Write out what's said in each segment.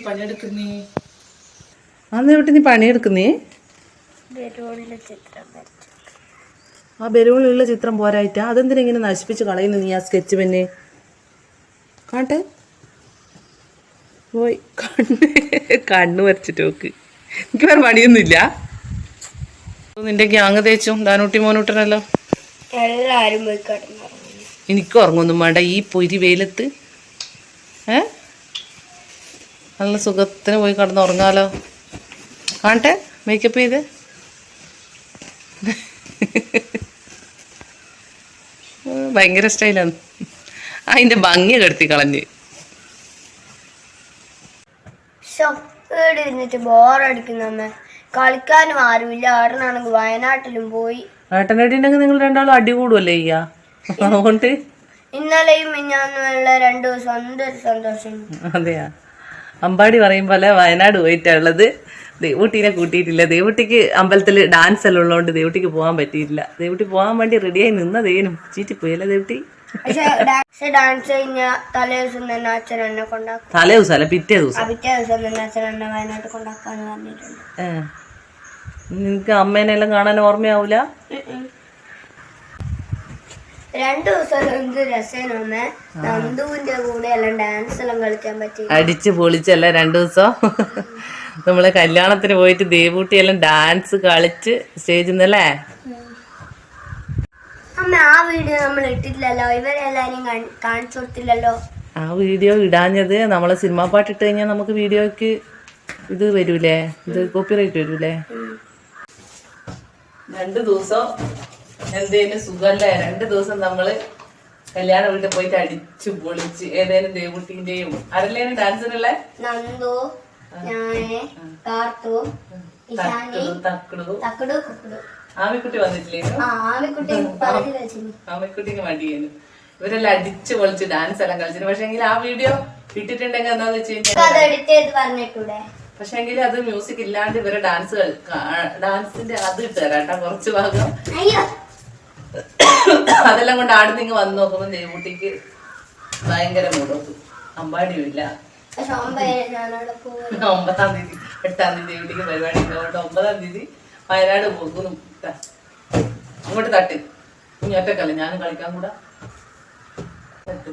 പണിയെടുക്കുന്നേ അന്ന് വിട്ട് നീ പണിയെടുക്കുന്നേ ആ ബലൂണിലുള്ള ചിത്രം പോരായിട്ടാ അതെന്തിനാ ഇങ്ങനെ നശിപ്പിച്ച് കളയുന്നു നീ ആ സ്കെച്ച് പെന്നെ കാട്ടെ പോയി കണ്ണു വരച്ചിട്ട് നോക്ക് എനിക്ക് വേറെ പണിയൊന്നുമില്ല നിന്റെ ഗ്യാങ് തേച്ചും ദാനൂട്ടി മോനൂട്ടനല്ലോ എല്ലാരും പോയി കിടന്നു എനിക്ക് ഉറങ്ങൊന്നും വേണ്ട ഈ പൊരി വെയിലത്ത് നല്ല സുഖത്തിന് പോയി കിടന്ന് ഉറങ്ങാലോ കാണട്ടെ മേക്കപ്പ് ചെയ്ത് ഭയങ്കര സ്റ്റൈലാണ് അതിന്റെ ഭംഗി കെടുത്തി കളഞ്ഞ് ഇരുന്നിട്ട് ബോറടിക്കുന്ന കളിക്കാനും ആരുമില്ല ഏട്ടനാണെങ്കിൽ വയനാട്ടിലും പോയി ഏട്ടനടിണ്ടെങ്കിൽ നിങ്ങൾ രണ്ടാളും അടി കൂടുമല്ലേ ചെയ്യാ അതുകൊണ്ട് ഇന്നലെയും മിഞ്ഞാന്നുമുള്ള 2 ദിവസം എന്തൊരു സന്തോഷം. അതെയാ അമ്പാടി പറയും പോലെ വയനാട് പോയിട്ടുള്ളത് ദേവൂട്ടീനെ കൂട്ടിയിട്ടില്ല ദേവൂട്ടിക്ക് അമ്പലത്തിൽ ഡാൻസ് എല്ലാം ഉള്ളതുകൊണ്ട് ദേവൂട്ടിക്ക് പോകാൻ പറ്റിയിട്ടില്ല ദേവൂട്ടി പോകാൻ വേണ്ടി റെഡിയായി നിന്നതേനും ചീറ്റിപ്പോയല്ലേ ദേവൂട്ടി ഡാൻസ് കഴിഞ്ഞ തലേ ദിവസം തന്നെ അച്ഛൻ എന്നെ കൊണ്ടാക്കും തലേ ദിവസം അല്ല പിറ്റേ ദിവസം തന്നെ അച്ഛൻ എന്നെ വയനാട്ടിൽ കൊണ്ടാക്കാന്ന് പറഞ്ഞിട്ടുണ്ട് നിനക്ക് അമ്മേനെല്ലാം കാണാൻ ഓർമ്മയാവൂല 2 ദിവസം എന്ത് രസമാണ് നന്ദുവിന്റെ കൂടെ എല്ലാം ഡാൻസ് എല്ലാം കളിക്കാൻ പറ്റി അടിച്ച് പൊളിച്ചല്ല 2 ദിവസം നമ്മള് കല്യാണത്തിന് പോയിട്ട് ദേവൂട്ടി എല്ലാം ഡാൻസ് കളിച്ച് സ്റ്റേജിൽ നിന്നല്ലേ അമ്മ ആ വീഡിയോ നമ്മൾ ഇട്ടിട്ടില്ലല്ലോ ഇവരെല്ലാരും കാണിച്ചു കൊടുത്തില്ലല്ലോ ആ വീഡിയോ ഇടാഞ്ഞത് നമ്മളെ സിനിമാ പാട്ട് ഇട്ട് കഴിഞ്ഞാൽ നമുക്ക് വീഡിയോക്ക് ഇത് വരൂലേ ഇത് കോപ്പിറൈറ്റ് വരൂലേ 2 ദിവസം എന്തേലും സുഖല്ലേ 2 ദിവസം നമ്മള് കല്യാണ വീട്ടിൽ പോയിട്ട് അടിച്ചു പൊളിച്ച് ഏതേലും ദേവൂട്ടിന്റെയും ആരെല്ലാം ഡാൻസിനല്ലേ നന്ദു ഞാന് കാർത്തു ആമിക്കുട്ടി വന്നിട്ടില്ലേ ആമിക്കുട്ടിക്ക് മടിയേനു ഇവരെല്ലാം അടിച്ചു പൊളിച്ച് ഡാൻസ് എല്ലാം കളിച്ചു പക്ഷെ എങ്കിൽ ആ വീഡിയോ ഇട്ടിട്ടുണ്ടെങ്കിൽ എന്താന്ന് വെച്ച് കഴിഞ്ഞാൽ പക്ഷെ എങ്കിൽ അത് മ്യൂസിക് ഇല്ലാണ്ട് ഇവരെ ഡാൻസിന്റെ അത് ഇട്ട് തരാം കേട്ടോ കുറച്ച് ഭാഗം അതെല്ലാം കൊണ്ട് ആടുന്നിങ്ങ് വന്ന് നോക്കുമ്പോ ദേവൂട്ടിക്ക് ഭയങ്കര മൂടോക്കും അമ്പാടിയും ഇല്ല 9-ാം തീയതി 8-ാം തീയതി ദേവൂട്ടിക്ക് പരിപാടി ഉണ്ട് 9-ാം തീയതി വയനാട് പോകുന്നു അങ്ങോട്ട് തട്ട് ഇനി ഒറ്റക്കല്ല ഞാനും കളിക്കാൻ കൂടാ തട്ട്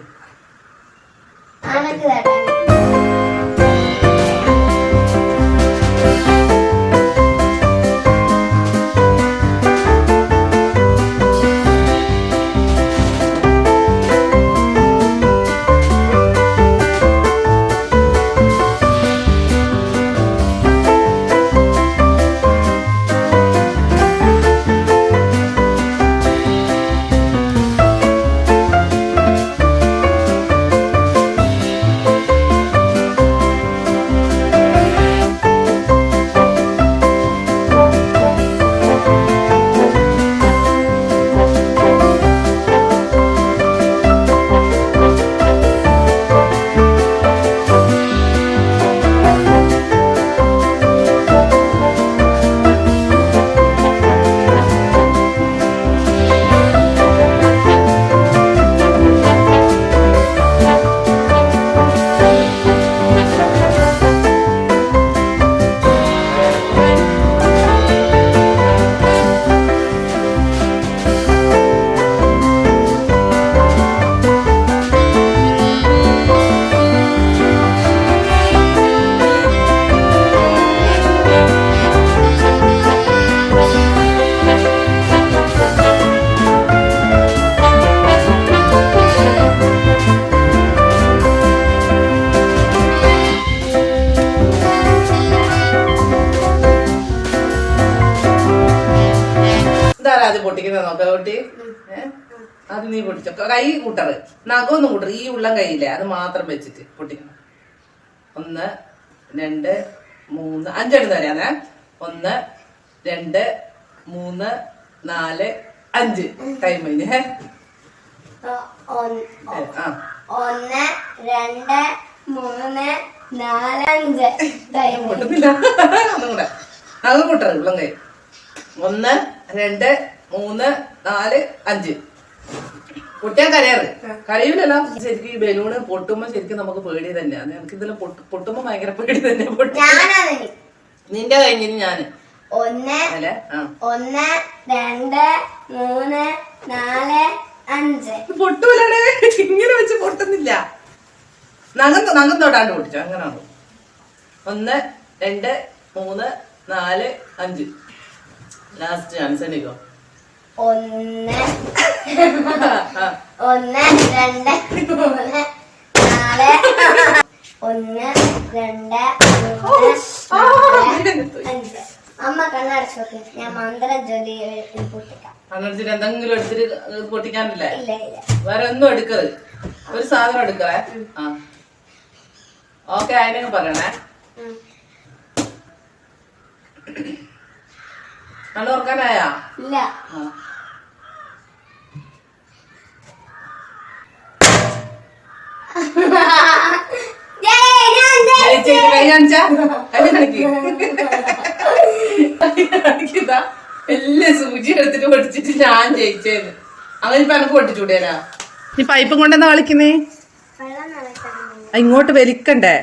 പൊട്ടിക്കുന്ന നോക്കാം കുട്ടി അത് നീ പൊട്ടിച്ചോ കൈ കൂട്ടറ് നഖമൊന്നും കൂട്ടറ് ഈ ഉള്ളം കൈയില്ലേ അത് മാത്രം വെച്ചിട്ട് പൊട്ടിക്കണം 1 2 3 5 എണ്ണം തരാന്നേ 1 2 3 4 5 ടൈം കഴിഞ്ഞ് 1 2 3 4 5 ടൈം പൊട്ടുന്നില്ല ഒന്നും കൂടെ അത് കൂട്ടറ് ഉള്ളം കൈ 1 2 3 4 5 പൊട്ടിയാൻ കരയാറ് കരയൂലല്ലോ. ശരിക്കും ഈ ബലൂണ് പൊട്ടുമ്പോ ശരിക്കും നമുക്ക് പേടി തന്നെയാണ്. എനിക്ക് ഇതിലും പൊട്ടുമ്പോ ഭയങ്കര പേടി തന്നെ. നിന്റെ കഴിഞ്ഞിന് ഞാന് 1 2 3 4 5 പൊട്ടൂലേ. ഇങ്ങനെ വെച്ച് പൊട്ടുന്നില്ല. നഖം തൊടാണ്ട് പൊട്ടിച്ചു. അങ്ങനാണോ? 1 2 3 4 5 ലാസ്റ്റ് ചാൻസ് എനിക്കോ 1 2 3 4 1 2 5 അമ്മ കണ്ണടച്ചു നോക്കി. ഞാൻ മന്ത്രജ്വലി പൊട്ടിക്കാം. അന്നടിച്ചിട്ട് എന്തെങ്കിലും എടുത്തിട്ട് പൊട്ടിക്കാനില്ല. ഇല്ല ഇല്ല, വേറെ ഒന്നും എടുക്കരുത്. ഒരു സാധനം എടുക്കറേ. ആ ഓക്കെ, അതിനൊക്കെ പറയണേ. കണ്ണു തുറക്കാനായാ? ഇല്ല. എല്ലാ സൂചി എടുത്തിട്ട് പൊടിച്ചിട്ട് ഞാൻ ജയിച്ചേന്ന്. അങ്ങനെ ഇപ്പൊ എനക്ക് പൊട്ടിച്ചൂടേനാ? ഈ പൈപ്പും കൊണ്ടെന്നാ കളിക്കുന്നേ? ഇങ്ങോട്ട് വലിക്കണ്ടേ?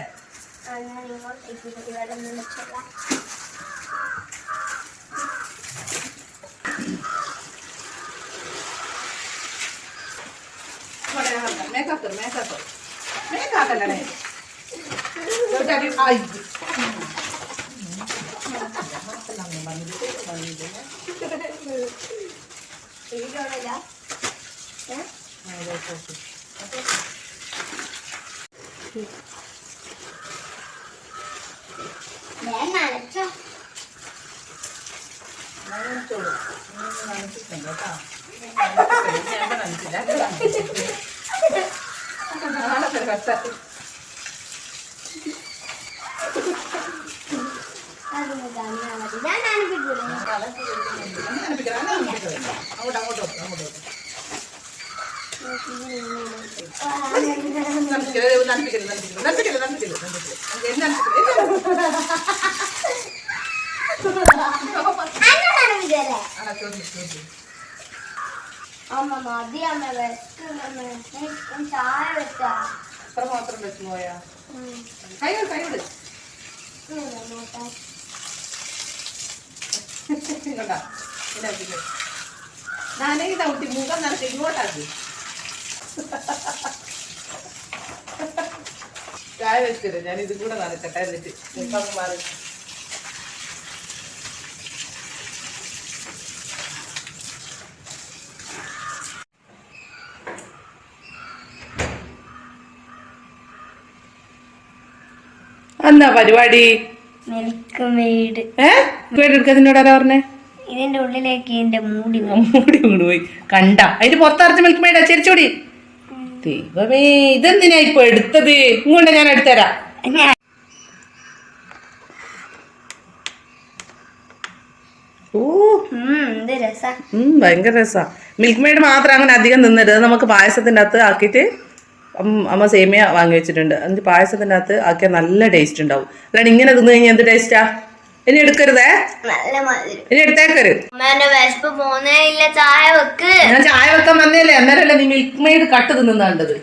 അമ്മ മതി അമ്മ ചായ വെച്ചാ അത്ര മാത്രം വെച്ച് പോയാ കൈവിട് കണ്ടാ ഞാനെങ്കിൽ തൗട്ടി മുഖം നടത്തി ഇങ്ങോട്ടാക്കി ചായ വെച്ചിട്ട് ഞാൻ ഇത് കൂടെ നടക്കട്ടെ. എന്നിട്ട് മുഖം മാറി എന്നാ പരിപാടി? Milk made. എടുക്കുന്നതിനോട് ആരാ പറഞ്ഞേ? ഇതിന്റെ ഉള്ളിലേക്ക് ഇതിന്റെ മൂടി കൊണ്ടുപോയി കണ്ട അതിന്റെ പുറത്തറച്ച മിൽക്ക് മെയ്ഡാ. ചെരിച്ചോടി ദൈവമേ, ഇതെന്തിനാ ഇപ്പൊ എടുത്തത്? ഇങ്ങോട്ട് ഞാൻ എടുത്തരാം. ഭയങ്കര രസാ. മിൽക്ക് മെയ്ഡ് മാത്രം അങ്ങനെ അധികം തിന്നരുത്. നമുക്ക് പായസത്തിന്റെ അകത്ത് ആക്കിയിട്ട് അമ്മ സേമിയ വാങ്ങി വെച്ചിട്ടുണ്ട്. എന്നിട്ട് പായസത്തിന്റെ അകത്ത് ആക്കിയാൽ നല്ല ടേസ്റ്റ് ഉണ്ടാവും. അല്ലാണ്ട് ഇങ്ങനെ തിന്നു കഴിഞ്ഞാൽ എന്ത് ടേസ്റ്റാ? ഇനി എടുക്കരുതേ, ഇനി എടുത്തേക്കരുത്. ഞാൻ ചായ വെക്കാൻ വന്നേല്ലേ, അന്നേരല്ലേ നീ മിൽക്ക് മെയ്ഡ് കട്ട് തിന്നുന്നത്.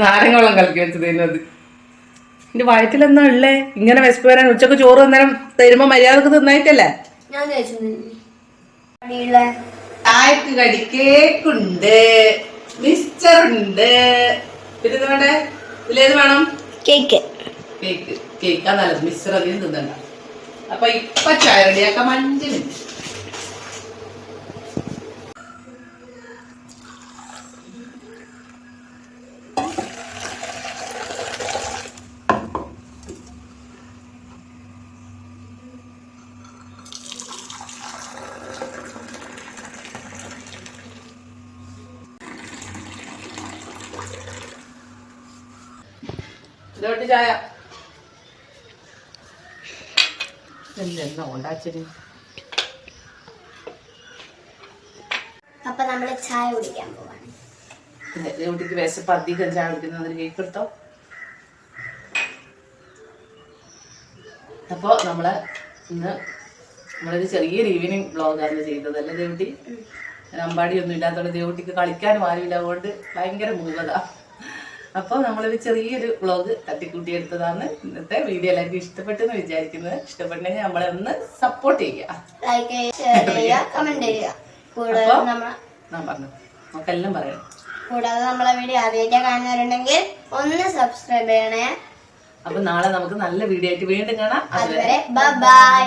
നാരങ്ങ വെള്ളം കലക്കി വെച്ചത് തിന്നത്. എന്റെ വയറ്റിലെന്നാ ഉള്ളേ ഇങ്ങനെ വിശപ്പ് വരാൻ? ഉച്ചക്ക് ചോറ് അന്നേരം തരുമ്പോ മര്യാദക്ക് തിന്നായിട്ടല്ലേ? ചായക്ക് കടി കേക്കുണ്ട്, മിക്സ്ചറുണ്ട്, പിന്നെ വേണ്ടേ? ഇതിലേത് വേണം? കേക്ക്. കേക്ക് കേക്കാ നല്ലത്. മിക്സ്ചർ അധികം തിന്നണ്ട. അപ്പൊ ഇപ്പൊ ചായ റെഡിയാക്കാം. 5 മിനിറ്റ്. ഇതോട്ട് ചായ എന്താ ഉണ്ടാച്ചത്? അപ്പൊ നമ്മള് ചായ കുടിക്കാൻ പോവാണ്. കുട്ടിക്ക് വിശപ്പ് അധികം ചായ കുടിക്കുന്നതിന് കേക്ക് എടുത്തോ. അപ്പൊ നമ്മള് ഇന്ന് നമ്മളൊരു ചെറിയൊരു ഈവനിങ് വ്ളോഗാണ് ചെയ്തത് അല്ലേ ദേവുട്ടി? അമ്പാടി ഒന്നും ഇല്ലാത്തതുകൊണ്ട് ദേവുട്ടിക്ക് കളിക്കാനും ആരുമില്ല, അതുകൊണ്ട് ഭയങ്കര മൂകത. അപ്പോൾ നമ്മളൊരു ചെറിയൊരു വ്ളോഗ് തട്ടിക്കൂട്ടി എടുത്തതാണ് ഇന്നത്തെ വീഡിയോ. എല്ലാവർക്കും ഇഷ്ടപ്പെട്ടെന്ന് വിചാരിക്കുന്നത്. ഇഷ്ടപ്പെട്ടെങ്കിൽ നമ്മളെ ഒന്ന് സപ്പോർട്ട് ചെയ്യുക, ലൈക്ക് ചെയ്യുക, കമന്റ് ചെയ്യുക. കൂടാതെ ഞാൻ പറഞ്ഞു നമുക്കെല്ലാം പറയണം. കൂടാതെ നമ്മളെ വീഡിയോ ആദ്യമായിട്ട് കാണുന്നവരുണ്ടെങ്കിൽ ഒന്ന് സബ്സ്ക്രൈബ് ചെയ്യണേ. അപ്പൊ നാളെ നമുക്ക് നല്ല വീഡിയോ ആയിട്ട് വീണ്ടും കാണാം. അതുവരെ ബൈ.